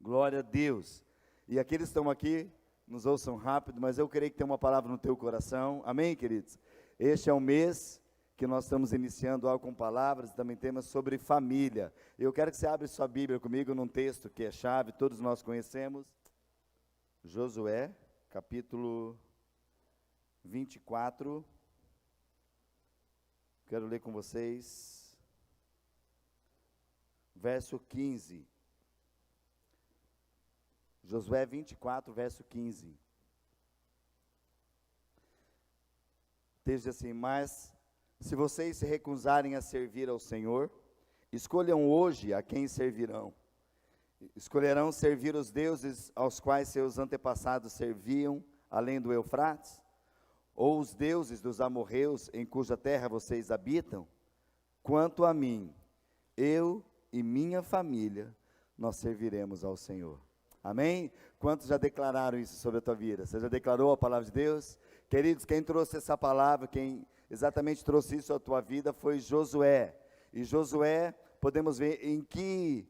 Glória a Deus. E aqueles que estão aqui, nos ouçam rápido, mas eu creio que tem uma palavra no teu coração. Amém, queridos? Este é o mês que nós estamos iniciando algo com palavras, também temas sobre família. Eu quero que você abra sua Bíblia comigo num texto que é chave, todos nós conhecemos. Josué, capítulo 24. Quero ler com vocês. Verso 15. Josué 24, verso 15. Diz assim: mas se vocês se recusarem a servir ao Senhor, escolham hoje a quem servirão. Escolherão servir os deuses aos quais seus antepassados serviam, além do Eufrates? Ou os deuses dos amorreus em cuja terra vocês habitam? Quanto a mim, eu e minha família, nós serviremos ao Senhor. Amém? Quantos já declararam isso sobre a tua vida? Você já declarou a palavra de Deus? Queridos, quem trouxe essa palavra, quem exatamente trouxe isso à tua vida foi Josué. E Josué, podemos ver em que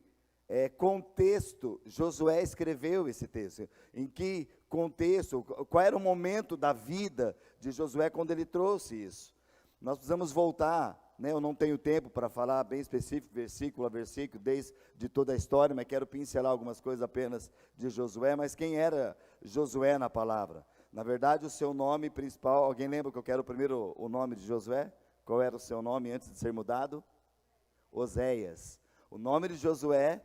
contexto Josué escreveu esse texto. Em que contexto, qual era o momento da vida de Josué quando ele trouxe isso. Nós precisamos voltar, né? Eu não tenho tempo para falar bem específico, versículo a versículo, desde toda a história, mas quero pincelar algumas coisas apenas de Josué. Mas quem era Josué na palavra? Na verdade, o seu nome principal, alguém lembra que eu quero primeiro o nome de Josué? Qual era o seu nome antes de ser mudado? Oséias. O nome de Josué,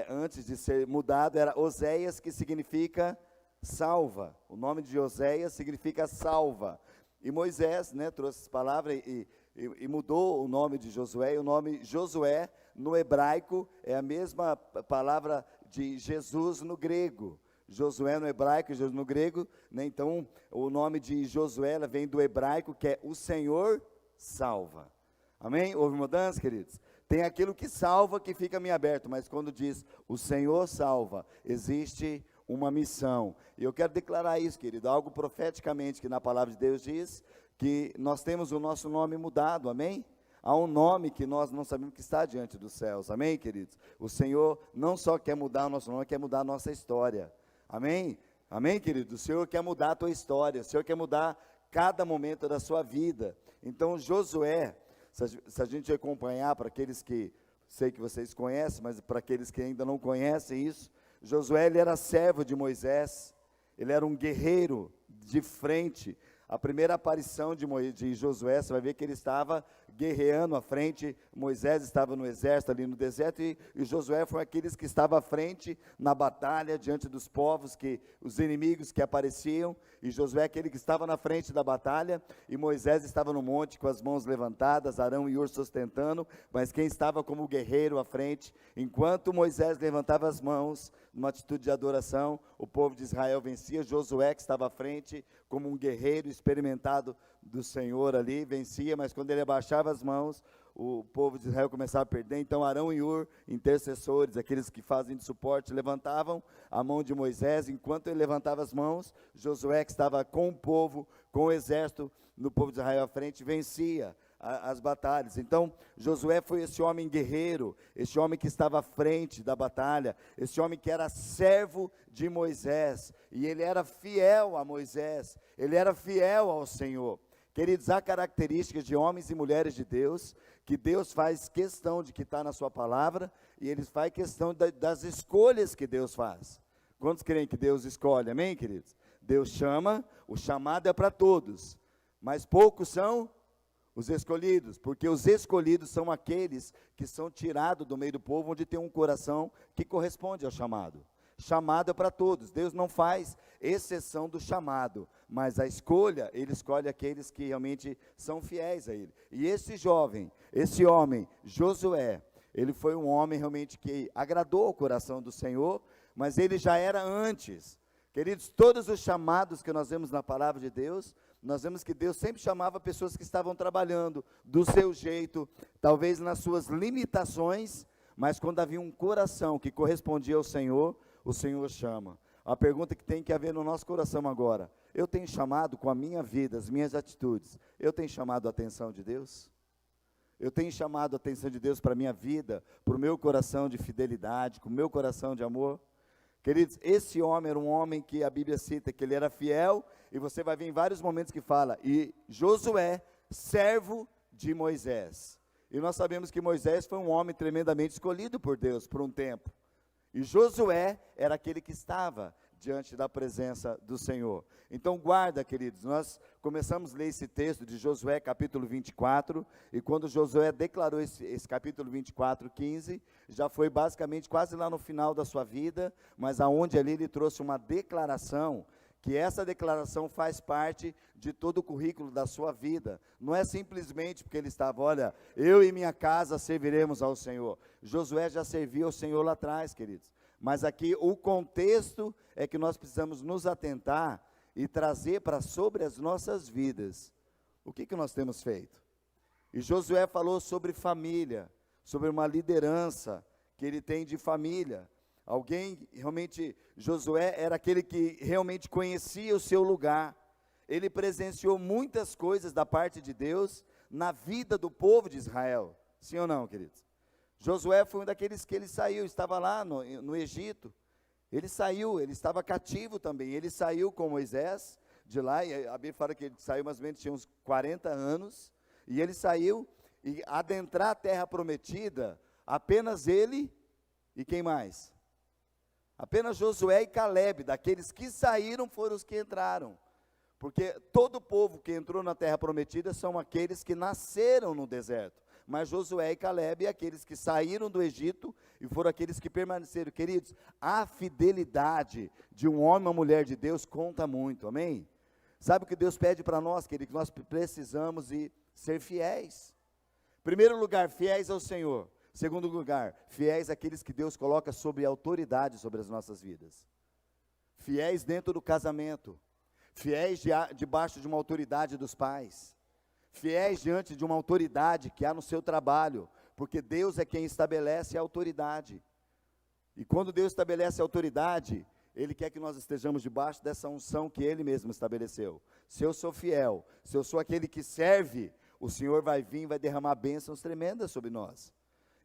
antes de ser mudado, era Oséias, que significa salva. O nome de Oséias significa salva. E Moisés, né, trouxe essa palavra e mudou o nome de Josué. E o nome Josué, no hebraico, é a mesma palavra de Jesus no grego. Josué no hebraico e Jesus no grego, né? Então, o nome de Josué vem do hebraico, que é o Senhor salva. Amém? Houve mudança, queridos? Tem aquilo que salva, que fica meio aberto, mas quando diz o Senhor salva, existe uma missão. E eu quero declarar isso, querido, algo profeticamente que na palavra de Deus diz que nós temos o nosso nome mudado, amém? Há um nome que nós não sabemos que está diante dos céus, amém, queridos? O Senhor não só quer mudar o nosso nome, quer mudar a nossa história, amém? Amém, querido? O Senhor quer mudar a tua história, o Senhor quer mudar cada momento da sua vida. Então, Josué, se a gente acompanhar, para aqueles que, sei que vocês conhecem, mas para aqueles que ainda não conhecem isso, Josué, ele era servo de Moisés, ele era um guerreiro de frente. A primeira aparição de Josué, você vai ver que ele estava guerreando à frente. Moisés estava no exército ali no deserto, e Josué foi aqueles que estava à frente na batalha, diante dos povos, os inimigos que apareciam, e Josué é aquele que estava na frente da batalha, e Moisés estava no monte com as mãos levantadas, Arão e Hur sustentando, mas quem estava como guerreiro à frente, enquanto Moisés levantava as mãos, numa atitude de adoração, o povo de Israel vencia. Josué, que estava à frente, como um guerreiro experimentado do Senhor ali, vencia, mas quando ele abaixava as mãos, o povo de Israel começava a perder. Então Arão e Hur, intercessores, aqueles que fazem de suporte, levantavam a mão de Moisés. Enquanto ele levantava as mãos, Josué, que estava com o povo, com o exército, no povo de Israel à frente, vencia as batalhas. Então Josué foi esse homem guerreiro, esse homem que estava à frente da batalha, esse homem que era servo de Moisés, e ele era fiel a Moisés, ele era fiel ao Senhor. Queridos, há características de homens e mulheres de Deus, que Deus faz questão de que está na sua palavra, e eles fazem questão das escolhas que Deus faz. Quantos creem que Deus escolhe, amém, queridos? Deus chama, o chamado é para todos, mas poucos são os escolhidos, porque os escolhidos são aqueles que são tirados do meio do povo, onde tem um coração que corresponde ao chamado. Chamado é para todos, Deus não faz exceção do chamado, mas a escolha, Ele escolhe aqueles que realmente são fiéis a Ele. E esse jovem, esse homem, Josué, ele foi um homem realmente que agradou o coração do Senhor, mas ele já era antes. Queridos, todos os chamados que nós vemos na palavra de Deus, nós vemos que Deus sempre chamava pessoas que estavam trabalhando do seu jeito, talvez nas suas limitações, mas quando havia um coração que correspondia ao Senhor, o Senhor chama. A pergunta que tem que haver no nosso coração agora: eu tenho chamado com a minha vida, as minhas atitudes, eu tenho chamado a atenção de Deus? Eu tenho chamado a atenção de Deus para a minha vida, para o meu coração de fidelidade, com o meu coração de amor? Queridos, esse homem era um homem que a Bíblia cita que ele era fiel, e você vai ver em vários momentos que fala, e Josué, servo de Moisés. E nós sabemos que Moisés foi um homem tremendamente escolhido por Deus por um tempo. E Josué era aquele que estava diante da presença do Senhor. Então guarda, queridos, nós começamos a ler esse texto de Josué capítulo 24, e quando Josué declarou esse capítulo 24, 15, já foi basicamente quase lá no final da sua vida, mas aonde ali ele trouxe uma declaração, que essa declaração faz parte de todo o currículo da sua vida. Não é simplesmente porque ele estava, olha, eu e minha casa serviremos ao Senhor. Josué já serviu ao Senhor lá atrás, queridos. Mas aqui o contexto é que nós precisamos nos atentar e trazer para sobre as nossas vidas. O que nós temos feito? E Josué falou sobre família, sobre uma liderança que ele tem de família. Alguém, realmente, Josué era aquele que realmente conhecia o seu lugar. Ele presenciou muitas coisas da parte de Deus na vida do povo de Israel. Sim ou não, queridos? Josué foi um daqueles que ele saiu, estava lá no Egito. Ele saiu, ele estava cativo também. Ele saiu com Moisés de lá, e a Bíblia fala que ele saiu mais ou menos, tinha uns 40 anos. E ele saiu, e adentrar a terra prometida, apenas ele e quem mais? Apenas Josué e Calebe, daqueles que saíram, foram os que entraram. Porque todo o povo que entrou na terra prometida são aqueles que nasceram no deserto. Mas Josué e Calebe, aqueles que saíram do Egito e foram aqueles que permaneceram. Queridos, a fidelidade de um homem ou mulher de Deus conta muito, amém? Sabe o que Deus pede para nós, querido? Que nós precisamos ser fiéis. Primeiro lugar, fiéis ao Senhor. Segundo lugar, fiéis àqueles que Deus coloca sobre autoridade sobre as nossas vidas. Fiéis dentro do casamento. Fiéis debaixo de uma autoridade dos pais. Fiéis diante de uma autoridade que há no seu trabalho. Porque Deus é quem estabelece a autoridade. E quando Deus estabelece a autoridade, Ele quer que nós estejamos debaixo dessa unção que Ele mesmo estabeleceu. Se eu sou fiel, se eu sou aquele que serve, o Senhor vai vir e vai derramar bênçãos tremendas sobre nós.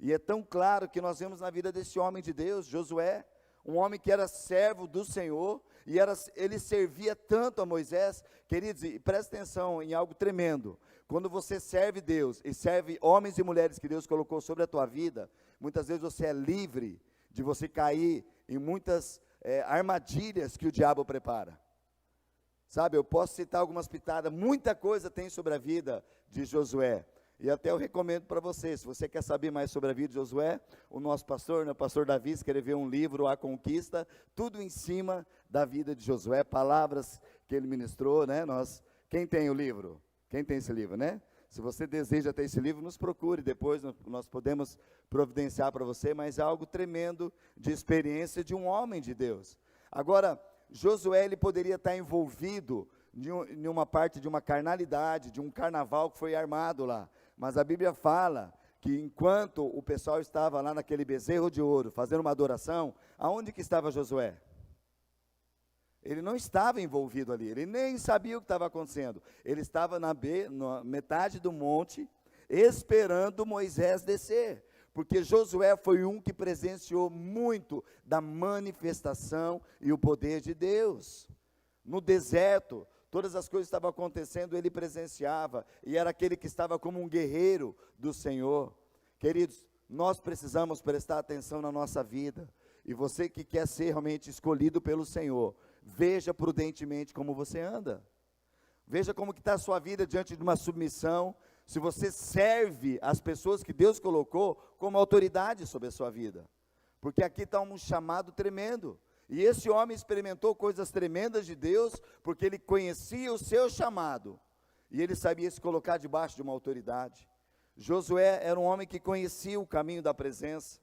E é tão claro que nós vemos na vida desse homem de Deus, Josué, um homem que era servo do Senhor, e ele servia tanto a Moisés. Queridos, e presta atenção em algo tremendo, quando você serve Deus, e serve homens e mulheres que Deus colocou sobre a tua vida, muitas vezes você é livre de você cair em muitas armadilhas que o diabo prepara. Sabe, eu posso citar algumas pitadas, muita coisa tem sobre a vida de Josué. E até eu recomendo para você, se você quer saber mais sobre a vida de Josué, o nosso pastor, o pastor Davi, escreveu um livro, A Conquista, tudo em cima da vida de Josué, palavras que ele ministrou, né? Quem tem o livro? Quem tem esse livro, né? Se você deseja ter esse livro, nos procure, depois nós podemos providenciar para você, mas é algo tremendo de experiência de um homem de Deus. Agora, Josué, ele poderia estar envolvido em uma parte de uma carnalidade, de um carnaval que foi armado lá. Mas a Bíblia fala que enquanto o pessoal estava lá naquele bezerro de ouro, fazendo uma adoração, aonde que estava Josué? Ele não estava envolvido ali, ele nem sabia o que estava acontecendo. Ele estava na metade do monte, esperando Moisés descer. Porque Josué foi um que presenciou muito da manifestação e o poder de Deus. No deserto, todas as coisas estavam acontecendo, ele presenciava, e era aquele que estava como um guerreiro do Senhor. Queridos, nós precisamos prestar atenção na nossa vida, e você que quer ser realmente escolhido pelo Senhor, veja prudentemente como você anda, veja como que está a sua vida diante de uma submissão, se você serve as pessoas que Deus colocou como autoridade sobre a sua vida, porque aqui está um chamado tremendo. E esse homem experimentou coisas tremendas de Deus, porque ele conhecia o seu chamado, e ele sabia se colocar debaixo de uma autoridade. Josué era um homem que conhecia o caminho da presença,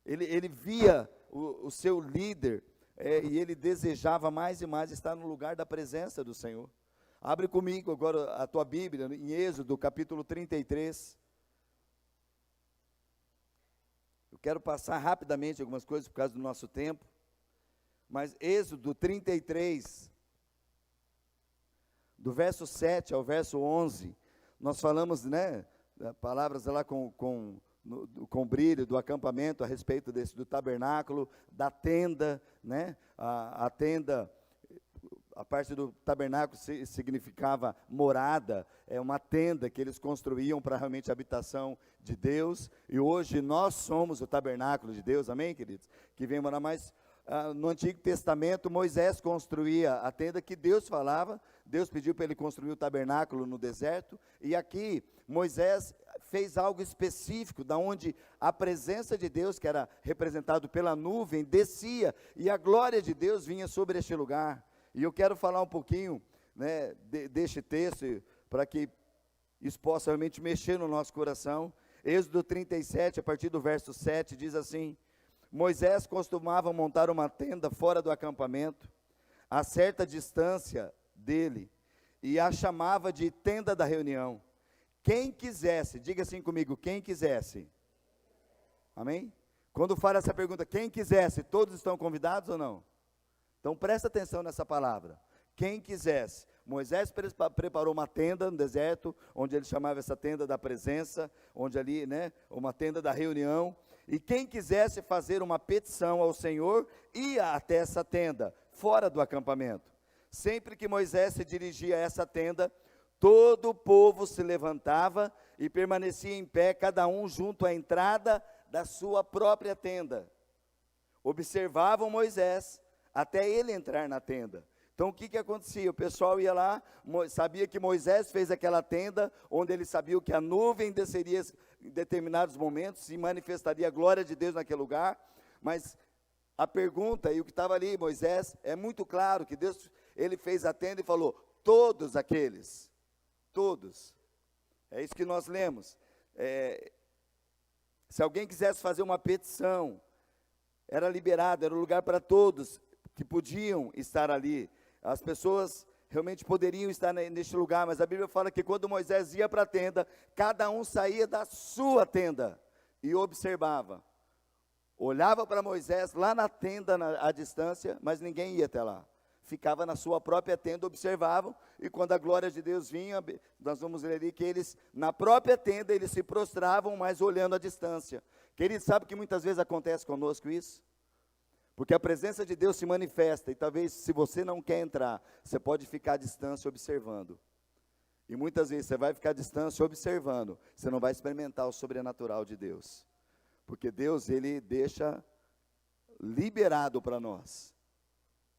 ele via o seu líder, e ele desejava mais e mais estar no lugar da presença do Senhor. Abre comigo agora a tua Bíblia, em Êxodo, capítulo 33. Eu quero passar rapidamente algumas coisas por causa do nosso tempo. Mas Êxodo 33, do verso 7 ao verso 11, nós falamos, né, palavras lá com com brilho do acampamento a respeito do tabernáculo, da tenda, né? A tenda, a parte do tabernáculo significava morada, é uma tenda que eles construíam para realmente a habitação de Deus, e hoje nós somos o tabernáculo de Deus, amém, queridos? Que vem morar mais. No Antigo Testamento, Moisés construía a tenda que Deus falava, Deus pediu para ele construir o tabernáculo no deserto, e aqui Moisés fez algo específico, da onde a presença de Deus, que era representado pela nuvem, descia, e a glória de Deus vinha sobre este lugar. E eu quero falar um pouquinho, né, deste texto, para que isso possa realmente mexer no nosso coração. Êxodo 37, a partir do verso 7, diz assim: Moisés costumava montar uma tenda fora do acampamento, a certa distância dele, e a chamava de tenda da reunião. Quem quisesse, diga assim comigo, quem quisesse. Amém? Quando fala essa pergunta, quem quisesse, todos estão convidados ou não? Então presta atenção nessa palavra. Quem quisesse. Moisés preparou uma tenda no deserto, onde ele chamava essa tenda da presença, onde ali, né, uma tenda da reunião. E quem quisesse fazer uma petição ao Senhor, ia até essa tenda, fora do acampamento. Sempre que Moisés se dirigia a essa tenda, todo o povo se levantava e permanecia em pé, cada um junto à entrada da sua própria tenda. Observavam Moisés até ele entrar na tenda. Então o que acontecia? O pessoal ia lá, sabia que Moisés fez aquela tenda, onde ele sabia que a nuvem desceria em determinados momentos, se manifestaria a glória de Deus naquele lugar, mas a pergunta, e o que estava ali, Moisés, é muito claro que Deus, ele fez a tenda e falou, todos aqueles, todos, é isso que nós lemos, se alguém quisesse fazer uma petição, era liberado, era um lugar para todos, que podiam estar ali, as pessoas realmente poderiam estar neste lugar, mas a Bíblia fala que quando Moisés ia para a tenda, cada um saía da sua tenda e observava, olhava para Moisés lá na tenda à distância, mas ninguém ia até lá, ficava na sua própria tenda, observavam, e quando a glória de Deus vinha, nós vamos ler ali que eles, na própria tenda, eles se prostravam, mas olhando à distância. Querido, sabe que muitas vezes acontece conosco isso? Porque a presença de Deus se manifesta, e talvez se você não quer entrar, você pode ficar à distância observando. E muitas vezes você vai ficar à distância observando, você não vai experimentar o sobrenatural de Deus. Porque Deus, ele deixa liberado para nós.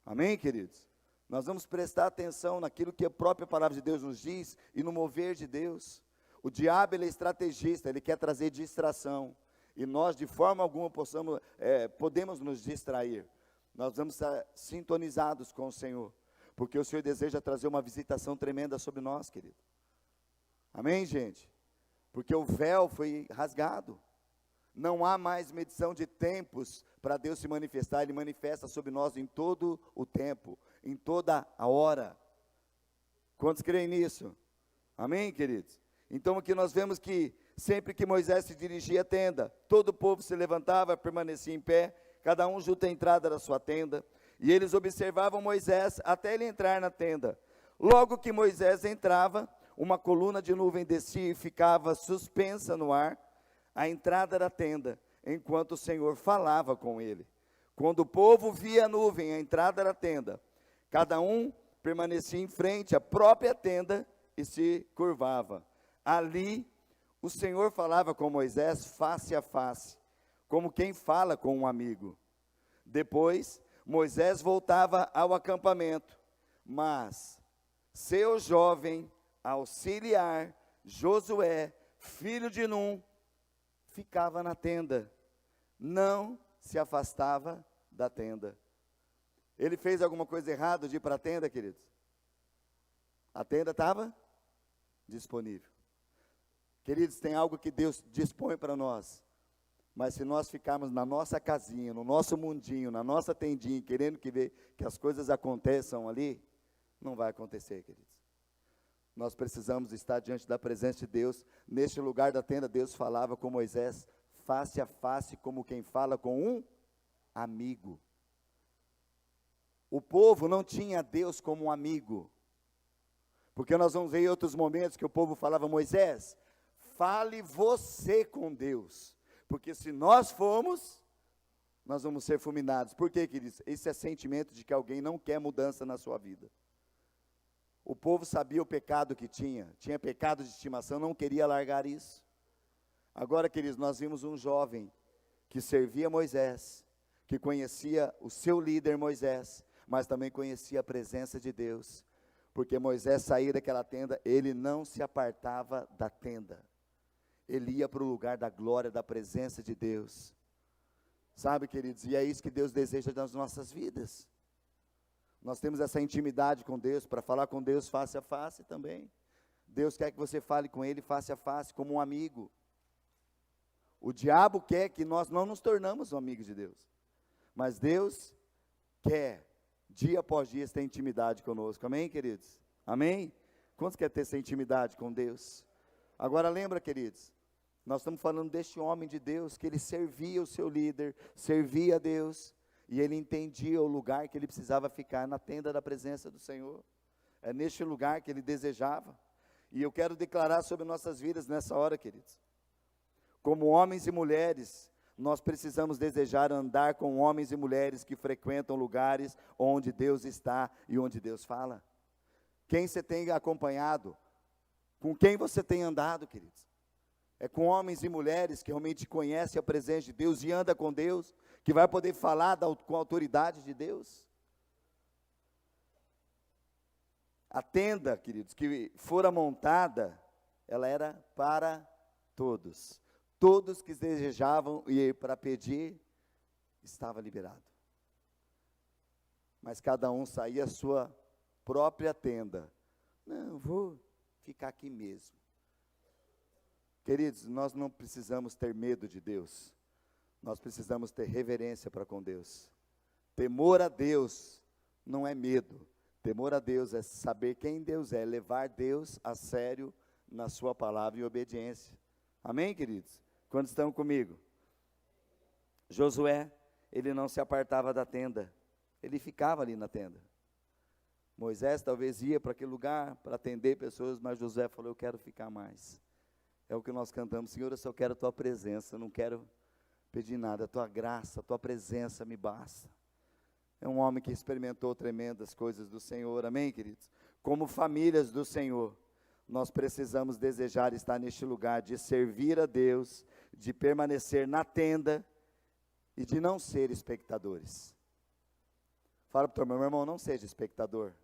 Amém, queridos? Nós vamos prestar atenção naquilo que a própria palavra de Deus nos diz, e no mover de Deus. O diabo, ele é estrategista, ele quer trazer distração. E nós, de forma alguma, podemos nos distrair. Nós vamos estar sintonizados com o Senhor, porque o Senhor deseja trazer uma visitação tremenda sobre nós, querido. Amém, gente? Porque o véu foi rasgado. Não há mais medição de tempos para Deus se manifestar. Ele manifesta sobre nós em todo o tempo, em toda a hora. Quantos creem nisso? Amém, queridos? Então aqui nós vemos que sempre que Moisés se dirigia à tenda, todo o povo se levantava, permanecia em pé, cada um junto à entrada da sua tenda, e eles observavam Moisés até ele entrar na tenda. Logo que Moisés entrava, uma coluna de nuvem descia e ficava suspensa no ar, à entrada da tenda, enquanto o Senhor falava com ele. Quando o povo via a nuvem à entrada da tenda, cada um permanecia em frente à própria tenda e se curvava. Ali, o Senhor falava com Moisés face a face, como quem fala com um amigo. Depois, Moisés voltava ao acampamento, mas seu jovem auxiliar, Josué, filho de Num, ficava na tenda, não se afastava da tenda. Ele fez alguma coisa errada de ir para a tenda, queridos? A tenda estava disponível. Queridos, tem algo que Deus dispõe para nós, mas se nós ficarmos na nossa casinha, no nosso mundinho, na nossa tendinha, querendo que as coisas aconteçam ali, não vai acontecer, queridos. Nós precisamos estar diante da presença de Deus. Neste lugar da tenda, Deus falava com Moisés, face a face, como quem fala com um amigo. O povo não tinha Deus como um amigo, porque nós vamos ver em outros momentos que o povo falava, Moisés, fale você com Deus. Porque se nós formos, nós vamos ser fulminados. Por quê, queridos? Esse é sentimento de que alguém não quer mudança na sua vida. O povo sabia o pecado que tinha pecado de estimação, não queria largar isso. Agora, queridos, nós vimos um jovem que servia Moisés, que conhecia o seu líder Moisés, mas também conhecia a presença de Deus, porque Moisés saía daquela tenda, ele não se apartava da tenda, ele ia para o lugar da glória, da presença de Deus, sabe, queridos, e é isso que Deus deseja nas nossas vidas. Nós temos essa intimidade com Deus, para falar com Deus face a face também. Deus quer que você fale com Ele face a face, como um amigo. O diabo quer que nós não nos tornamos amigos de Deus, mas Deus quer, dia após dia, ter intimidade conosco, amém, queridos? Amém? Quantos querem ter essa intimidade com Deus? Agora lembra, queridos, nós estamos falando deste homem de Deus, que ele servia o seu líder, servia a Deus, e ele entendia o lugar que ele precisava ficar, na tenda da presença do Senhor. É neste lugar que ele desejava. E eu quero declarar sobre nossas vidas nessa hora, queridos. Como homens e mulheres, nós precisamos desejar andar com homens e mulheres que frequentam lugares onde Deus está e onde Deus fala. Quem você tem acompanhado? Com quem você tem andado, queridos? É com homens e mulheres que realmente conhecem a presença de Deus e andam com Deus, que vai poder falar com a autoridade de Deus. A tenda, queridos, que fora montada, ela era para todos. Todos que desejavam ir para pedir, estava liberado. Mas cada um saía à sua própria tenda. Não, vou ficar aqui mesmo. Queridos, nós não precisamos ter medo de Deus. Nós precisamos ter reverência para com Deus. Temor a Deus não é medo. Temor a Deus é saber quem Deus é, levar Deus a sério na sua palavra e obediência. Amém, queridos? Quando estão comigo? Josué, ele não se apartava da tenda, ele ficava ali na tenda. Moisés talvez ia para aquele lugar para atender pessoas, mas Josué falou, eu quero ficar mais. É o que nós cantamos, Senhor, eu só quero a tua presença, eu não quero pedir nada, a tua graça, a tua presença me basta. É um homem que experimentou tremendas coisas do Senhor, amém, queridos? Como famílias do Senhor, nós precisamos desejar estar neste lugar, de servir a Deus, de permanecer na tenda e de não ser espectadores. Fala para o teu meu irmão, não seja espectador.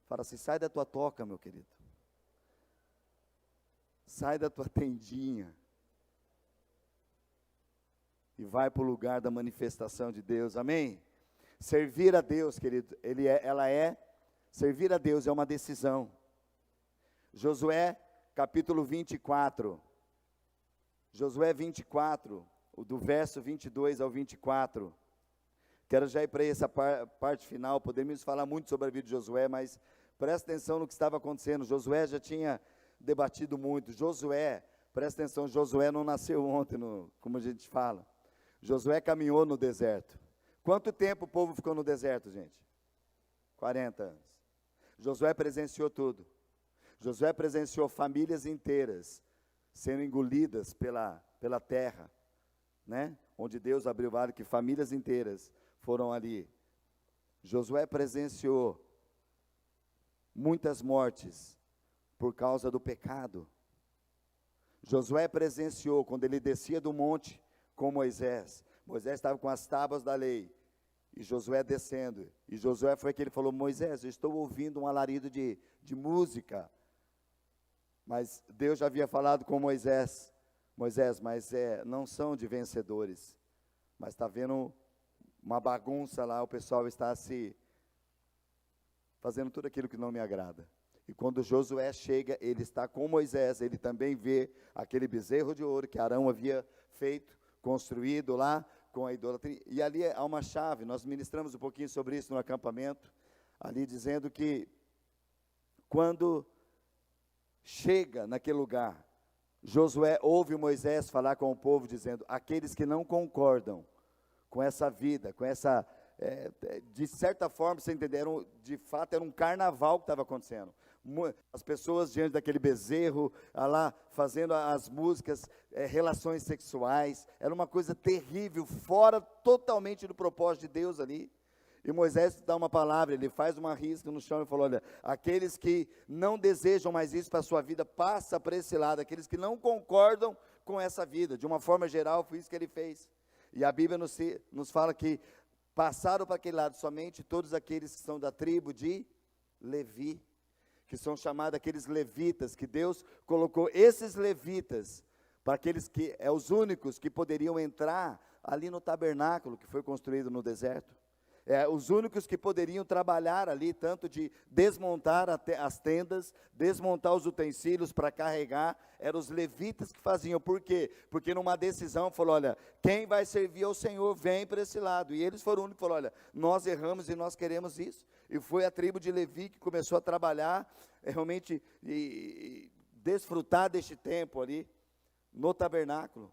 Fala assim, sai da tua toca, meu querido. Sai da tua tendinha. E vai para o lugar da manifestação de Deus, amém? Servir a Deus, querido, servir a Deus é uma decisão. Josué, capítulo 24, Josué 24, do verso 22 ao 24, quero já ir para essa parte final, podemos falar muito sobre a vida de Josué, mas presta atenção no que estava acontecendo. Josué já tinha debatido muito. Josué, presta atenção, Josué não nasceu ontem, como a gente fala. Josué caminhou no deserto. Quanto tempo o povo ficou no deserto, gente? 40 anos. Josué presenciou tudo. Josué presenciou famílias inteiras sendo engolidas pela terra, né? Onde Deus abriu o vale, que famílias inteiras foram ali. Josué presenciou muitas mortes por causa do pecado. Josué presenciou quando ele descia do monte com Moisés. Moisés estava com as tábuas da lei, e Josué descendo, e Josué foi que ele falou, Moisés, eu estou ouvindo um alarido de música, mas Deus já havia falado com Moisés, mas não são de vencedores, mas está vendo uma bagunça lá, o pessoal está se fazendo tudo aquilo que não me agrada. E quando Josué chega, ele está com Moisés, ele também vê aquele bezerro de ouro que Arão havia feito, construído lá com a idolatria, e ali há uma chave, nós ministramos um pouquinho sobre isso no acampamento, ali dizendo que, quando chega naquele lugar, Josué ouve Moisés falar com o povo, dizendo, aqueles que não concordam com essa vida, com essa, de certa forma, vocês entenderam, de fato era um carnaval que estava acontecendo, As pessoas diante daquele bezerro, lá fazendo as músicas, relações sexuais, era uma coisa terrível, fora totalmente do propósito de Deus ali. E Moisés dá uma palavra, ele faz uma risca no chão e falou: olha, aqueles que não desejam mais isso para a sua vida, passa para esse lado, aqueles que não concordam com essa vida, de uma forma geral, foi isso que ele fez. E a Bíblia nos fala que passaram para aquele lado somente todos aqueles que são da tribo de Levi, que são chamados aqueles levitas, que Deus colocou esses levitas, para aqueles que, os únicos que poderiam entrar ali no tabernáculo, que foi construído no deserto, os únicos que poderiam trabalhar ali, tanto de desmontar as tendas, desmontar os utensílios para carregar, eram os levitas que faziam. Por quê? Porque numa decisão falou: olha, quem vai servir ao Senhor, vem para esse lado. E eles foram os únicos que falaram: olha, nós erramos e nós queremos isso. E foi a tribo de Levi que começou a trabalhar, realmente, e desfrutar deste tempo ali, no tabernáculo.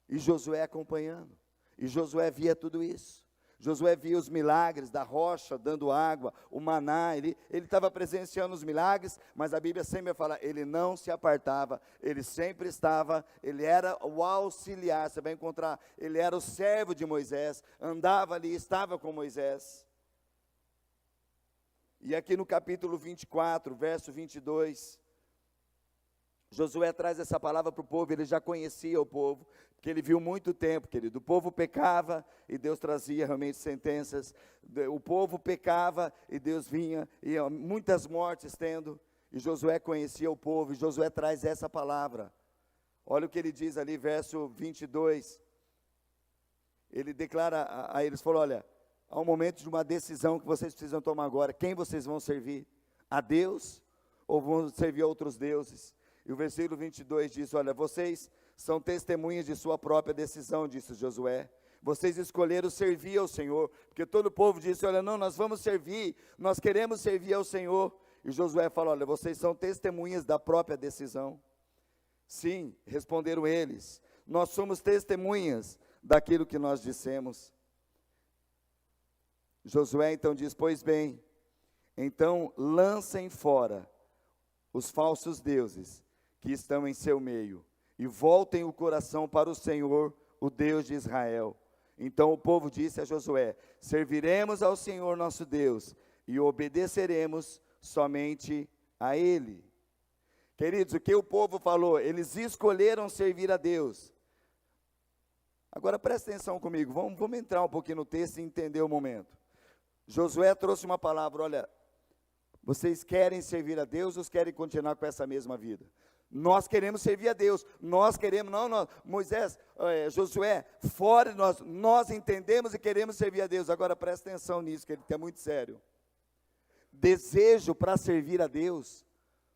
E Josué acompanhando. E Josué via tudo isso. Josué via os milagres da rocha dando água, o maná, ele estava presenciando os milagres, mas a Bíblia sempre fala, ele não se apartava, ele sempre estava, ele era o auxiliar, você vai encontrar, ele era o servo de Moisés, andava ali, estava com Moisés. E aqui no capítulo 24, verso 22, Josué traz essa palavra para o povo, ele já conhecia o povo, porque ele viu muito tempo, querido, o povo pecava e Deus trazia realmente sentenças, o povo pecava e Deus vinha, e muitas mortes tendo, e Josué conhecia o povo, e Josué traz essa palavra. Olha o que ele diz ali, verso 22, ele declara a eles, falou: olha, há um momento de uma decisão que vocês precisam tomar agora, quem vocês vão servir? A Deus ou vão servir a outros deuses? E o versículo 22 diz: olha, vocês são testemunhas de sua própria decisão, disse Josué. Vocês escolheram servir ao Senhor, porque todo o povo disse: olha, não, nós vamos servir, nós queremos servir ao Senhor. E Josué falou: olha, vocês são testemunhas da própria decisão. Sim, responderam eles, nós somos testemunhas daquilo que nós dissemos. Josué então diz: pois bem, então lancem fora os falsos deuses que estão em seu meio, e voltem o coração para o Senhor, o Deus de Israel. Então o povo disse a Josué: serviremos ao Senhor nosso Deus, e obedeceremos somente a Ele. Queridos, o que o povo falou? Eles escolheram servir a Deus. Agora presta atenção comigo, vamos entrar um pouquinho no texto e entender o momento. Josué trouxe uma palavra: olha, vocês querem servir a Deus ou querem continuar com essa mesma vida? Nós queremos servir a Deus, nós queremos, Moisés, Josué, fora de nós entendemos e queremos servir a Deus. Agora presta atenção nisso, que ele é muito sério. Desejo para servir a Deus,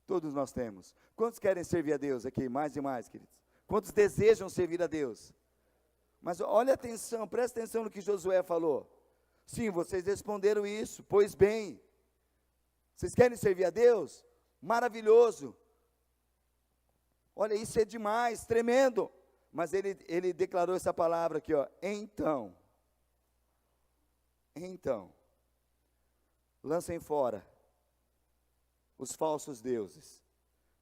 todos nós temos. Quantos querem servir a Deus aqui? Mais e mais, queridos. Quantos desejam servir a Deus? Mas olha atenção, presta atenção no que Josué falou. Sim, vocês responderam isso, pois bem, vocês querem servir a Deus? Maravilhoso. Olha, isso é demais, tremendo. Mas ele declarou essa palavra aqui, ó. Então, lancem fora os falsos deuses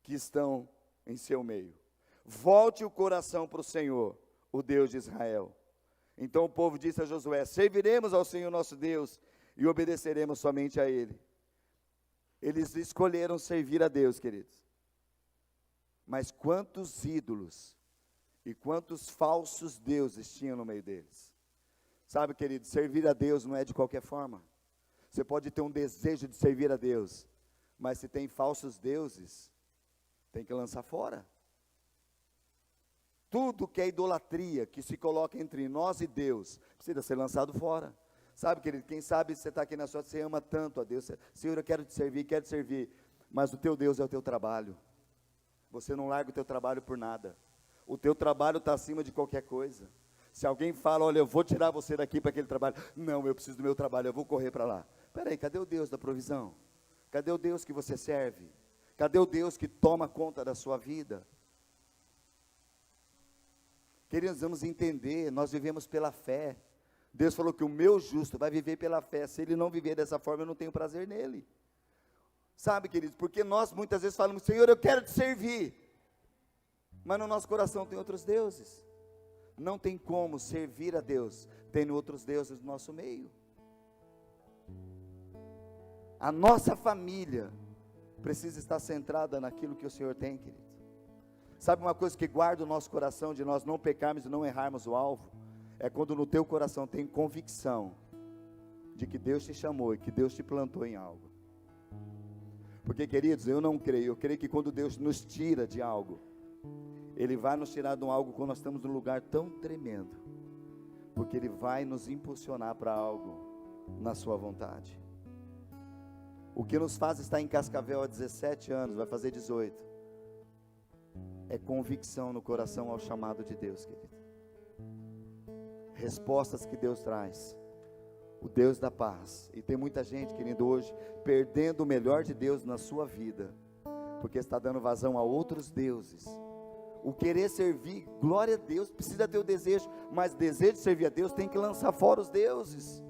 que estão em seu meio. Volte o coração para o Senhor, o Deus de Israel. Então o povo disse a Josué: serviremos ao Senhor nosso Deus e obedeceremos somente a Ele. Eles escolheram servir a Deus, queridos. Mas quantos ídolos e quantos falsos deuses tinham no meio deles? Sabe, querido, servir a Deus não é de qualquer forma. Você pode ter um desejo de servir a Deus, mas se tem falsos deuses, tem que lançar fora. Tudo que é idolatria, que se coloca entre nós e Deus, precisa ser lançado fora. Sabe, querido, quem sabe você está aqui na sua, você ama tanto a Deus, Senhor, eu quero te servir, mas o teu Deus é o teu trabalho. Você não larga o teu trabalho por nada. O teu trabalho está acima de qualquer coisa. Se alguém fala: olha, eu vou tirar você daqui para aquele trabalho. Não, eu preciso do meu trabalho, eu vou correr para lá. Espera aí, cadê o Deus da provisão? Cadê o Deus que você serve? Cadê o Deus que toma conta da sua vida? Queridos, vamos entender, nós vivemos pela fé. Deus falou que o meu justo vai viver pela fé. Se ele não viver dessa forma, eu não tenho prazer nele. Sabe, queridos, porque nós muitas vezes falamos, Senhor, eu quero te servir, mas no nosso coração tem outros deuses. Não tem como servir a Deus tendo outros deuses no nosso meio. A nossa família precisa estar centrada naquilo que o Senhor tem, querido. Sabe uma coisa que guarda o nosso coração de nós não pecarmos e não errarmos o alvo? É quando no teu coração tem convicção de que Deus te chamou e que Deus te plantou em algo. Porque, queridos, eu não creio, eu creio que quando Deus nos tira de algo, Ele vai nos tirar de algo quando nós estamos num lugar tão tremendo, porque Ele vai nos impulsionar para algo na sua vontade. O que nos faz estar em Cascavel há 17 anos, vai fazer 18, é convicção no coração ao chamado de Deus, querido. Respostas que Deus traz, o Deus da paz. E tem muita gente, querido, hoje, perdendo o melhor de Deus na sua vida, porque está dando vazão a outros deuses. O querer servir, glória a Deus, precisa ter o desejo, mas desejo de servir a Deus tem que lançar fora os deuses,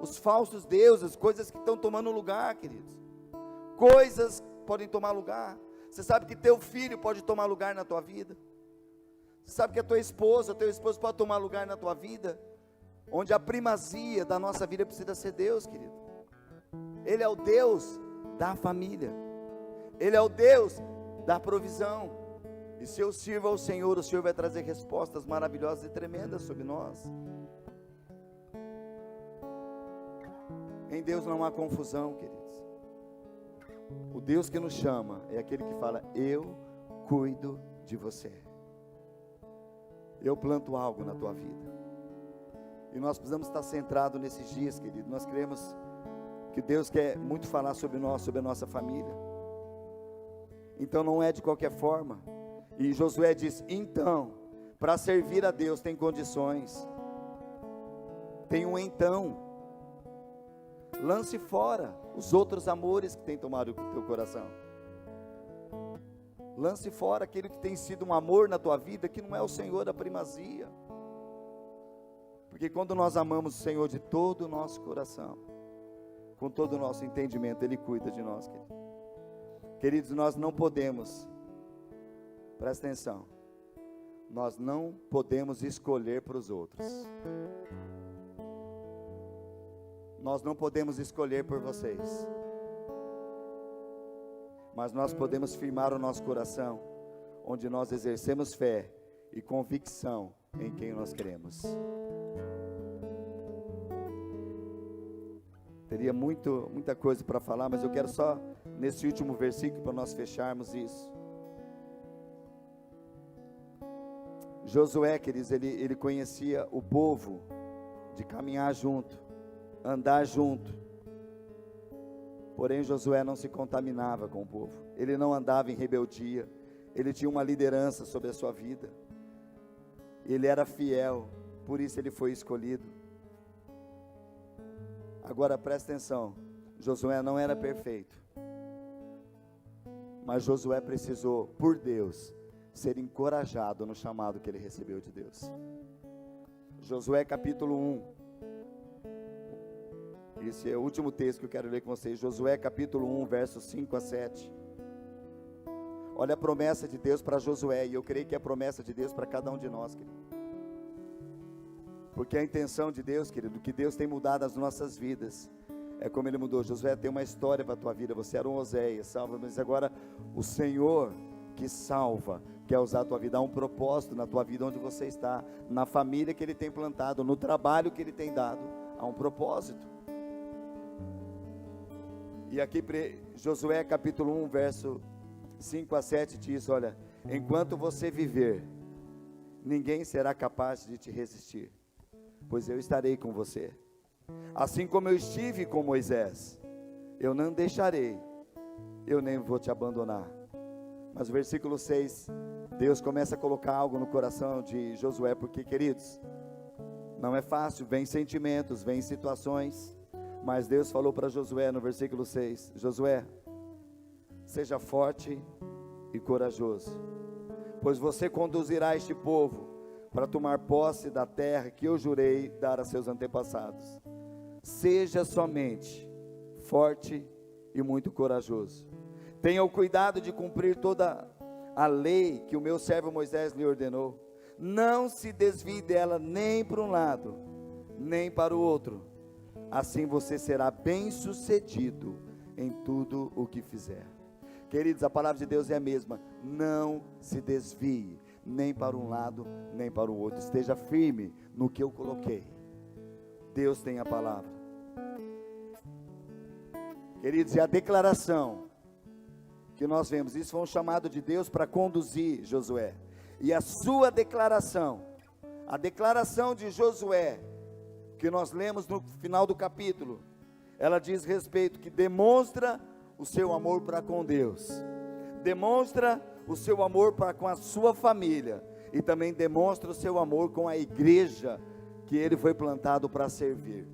os falsos deuses, coisas que estão tomando lugar, queridos. Coisas podem tomar lugar. Você sabe que teu filho pode tomar lugar na tua vida? Você sabe que a tua esposa, teu esposo pode tomar lugar na tua vida? Onde a primazia da nossa vida precisa ser Deus, querido. Ele é o Deus da família. Ele é o Deus da provisão. E se eu sirvo ao Senhor, o Senhor vai trazer respostas maravilhosas e tremendas sobre nós. Em Deus não há confusão, queridos. O Deus que nos chama é aquele que fala, eu cuido de você. Eu planto algo na tua vida. E nós precisamos estar centrados nesses dias, querido. Nós cremos que Deus quer muito falar sobre nós, sobre a nossa família. Então não é de qualquer forma. E Josué diz, então, para servir a Deus tem condições. Tem um então. Lance fora os outros amores que tem tomado o teu coração. Lance fora aquele que tem sido um amor na tua vida, que não é o Senhor da primazia. Porque quando nós amamos o Senhor de todo o nosso coração, com todo o nosso entendimento, Ele cuida de nós, querido. Queridos, nós não podemos, presta atenção, nós não podemos escolher para os outros. Nós não podemos escolher por vocês, mas nós podemos firmar o nosso coração, onde nós exercemos fé e convicção em quem nós queremos. Teria muita coisa para falar, mas eu quero só nesse último versículo para nós fecharmos isso. Josué, queridos, ele conhecia o povo de caminhar junto, andar junto. Porém Josué não se contaminava com o povo. Ele não andava em rebeldia. Ele tinha uma liderança sobre a sua vida. Ele era fiel, por isso ele foi escolhido. Agora presta atenção, Josué não era perfeito, mas Josué precisou, por Deus, ser encorajado no chamado que ele recebeu de Deus. Josué capítulo 1, esse é o último texto que eu quero ler com vocês. Josué capítulo 1, versos 5 a 7. Olha a promessa de Deus para Josué, e eu creio que é a promessa de Deus para cada um de nós, querido. Porque a intenção de Deus, querido, que Deus tem mudado as nossas vidas, é como Ele mudou. Josué tem uma história para a tua vida, você era um Oséias, salva, mas agora o Senhor que salva, quer usar a tua vida, há um propósito na tua vida onde você está, na família que Ele tem plantado, no trabalho que Ele tem dado, há um propósito. E aqui Josué capítulo 1, verso 5 a 7 diz, olha, enquanto você viver, ninguém será capaz de te resistir, pois eu estarei com você, assim como eu estive com Moisés, eu não deixarei, eu nem vou te abandonar. Mas o versículo 6, Deus começa a colocar algo no coração de Josué, porque, queridos, não é fácil, vem sentimentos, vem situações, mas Deus falou para Josué no versículo 6, Josué, seja forte e corajoso, pois você conduzirá este povo para tomar posse da terra que eu jurei dar a seus antepassados. Seja somente forte e muito corajoso, Tenha o cuidado de cumprir toda a lei que o meu servo Moisés lhe ordenou. Não se desvie dela nem para um lado, nem para o outro. Assim você será bem-sucedido em tudo o que fizer. Queridos, a palavra de Deus é a mesma. Não se desvie nem para um lado, nem para o outro. Esteja firme no que eu coloquei. Deus tem a palavra. Queridos, e a declaração que nós vemos, isso foi um chamado de Deus para conduzir Josué. E a sua declaração, a declaração de Josué, que nós lemos no final do capítulo, ela diz respeito que demonstra o seu amor para com Deus, demonstra o seu amor para com a sua família, e também demonstra o seu amor com a igreja que ele foi plantado para servir.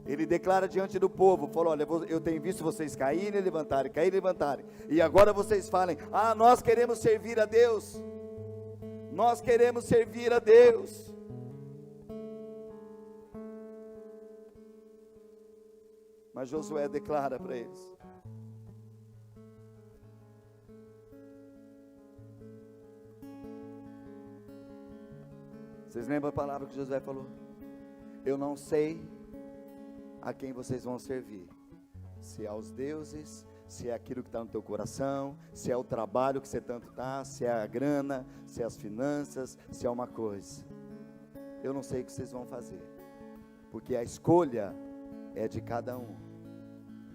Ele declara diante do povo, falou: olha, eu tenho visto vocês caírem e levantarem, e agora vocês falem: ah, nós queremos servir a Deus, nós queremos servir a Deus. Mas Josué declara para eles: vocês lembram a palavra que Josué falou? Eu não sei a quem vocês vão servir, se é aos deuses, se é aquilo que está no teu coração, se é o trabalho que você tanto está, se é a grana, se é as finanças, se é uma coisa. Eu não sei o que vocês vão fazer, porque a escolha é de cada um.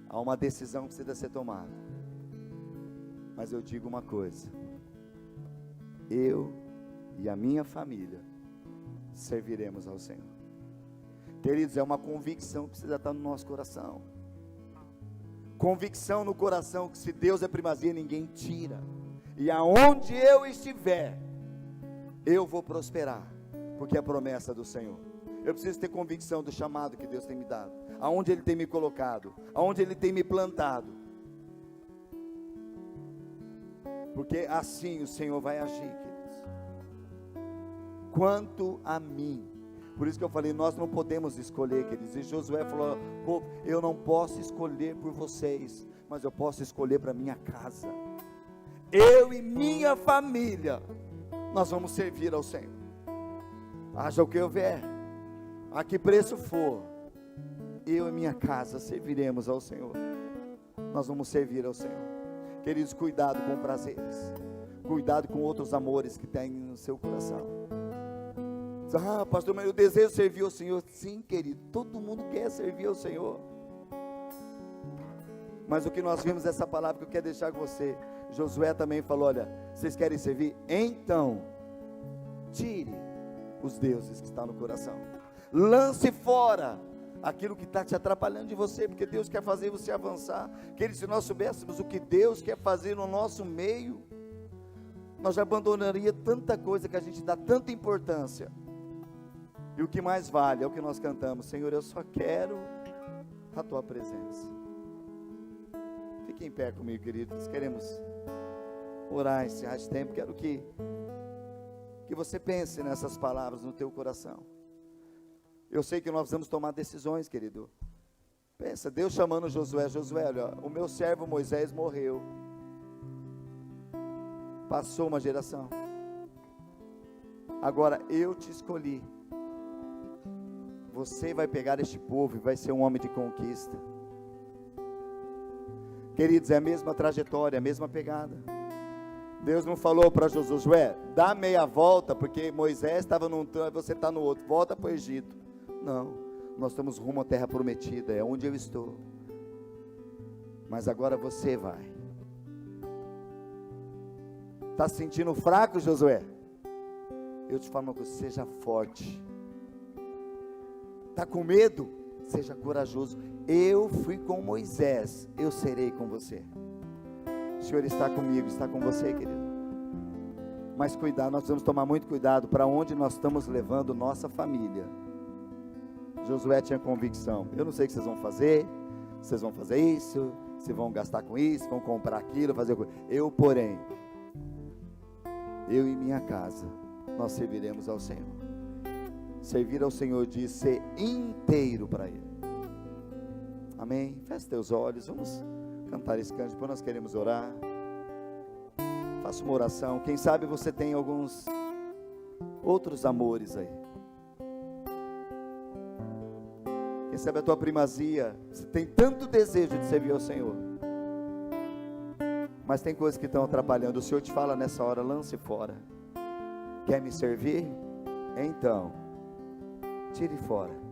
Há uma decisão que precisa ser tomada. Mas eu digo uma coisa: eu e a minha família serviremos ao Senhor. Queridos, é uma convicção que precisa estar no nosso coração. Convicção no coração que se Deus é primazia, ninguém tira. E aonde eu estiver, eu vou prosperar, porque é a promessa do Senhor. Eu preciso ter convicção do chamado que Deus tem me dado, aonde Ele tem me colocado, aonde Ele tem me plantado, porque assim o Senhor vai agir, queridos. Quanto a mim, por isso que eu falei, nós não podemos escolher, queridos. E Josué falou: povo, eu não posso escolher por vocês, mas eu posso escolher para minha casa. Eu e minha família, nós vamos servir ao Senhor. Haja o que houver, a que preço for, eu e minha casa serviremos ao Senhor. Nós vamos servir ao Senhor. Queridos, cuidado com prazeres, cuidado com outros amores que tem no seu coração. Ah, pastor, mas eu desejo servir ao Senhor. Sim, querido, todo mundo quer servir ao Senhor. Mas o que nós vimos essa palavra que eu quero deixar com você, Josué também falou: olha, vocês querem servir? Então, tire os deuses que estão no coração, lance fora aquilo que está te atrapalhando de você, porque Deus quer fazer você avançar. Queridos, se nós soubéssemos o que Deus quer fazer no nosso meio, nós já abandonaria tanta coisa que a gente dá tanta importância. E o que mais vale é o que nós cantamos: Senhor, eu só quero a Tua presença. Fique em pé comigo, queridos. Queremos orar, encerrar esse tempo. Quero que você pense nessas palavras no teu coração. Eu sei que nós vamos tomar decisões, querido. Pensa, Deus chamando Josué: Josué, olha, o meu servo Moisés morreu. Passou uma geração. Agora eu te escolhi. Você vai pegar este povo e vai ser um homem de conquista. Queridos, é a mesma trajetória, a mesma pegada. Deus não falou para Josué: dá meia volta, porque Moisés estava num e você está no outro, volta para o Egito. Não, nós estamos rumo à terra prometida, é onde eu estou. Mas agora você vai. Está se sentindo fraco, Josué? Eu te falo uma coisa: seja forte. Está com medo? Seja corajoso. Eu fui com Moisés, eu serei com você. O Senhor está comigo, está com você, querido. Mas cuidado, nós precisamos tomar muito cuidado para onde nós estamos levando nossa família. Josué tinha convicção: eu não sei o que vocês vão fazer isso, se vão gastar com isso, vão comprar aquilo, fazer coisa. Porém, eu e minha casa, nós serviremos ao Senhor. Servir ao Senhor diz ser inteiro para Ele. Amém? Feche teus olhos, vamos cantar esse cântico, depois nós queremos orar. Faça uma oração. Quem sabe você tem alguns outros amores aí. Quem sabe a tua primazia, você tem tanto desejo de servir ao Senhor, mas tem coisas que estão atrapalhando. O Senhor te fala nessa hora: lance fora. Quer me servir? Então, tire fora.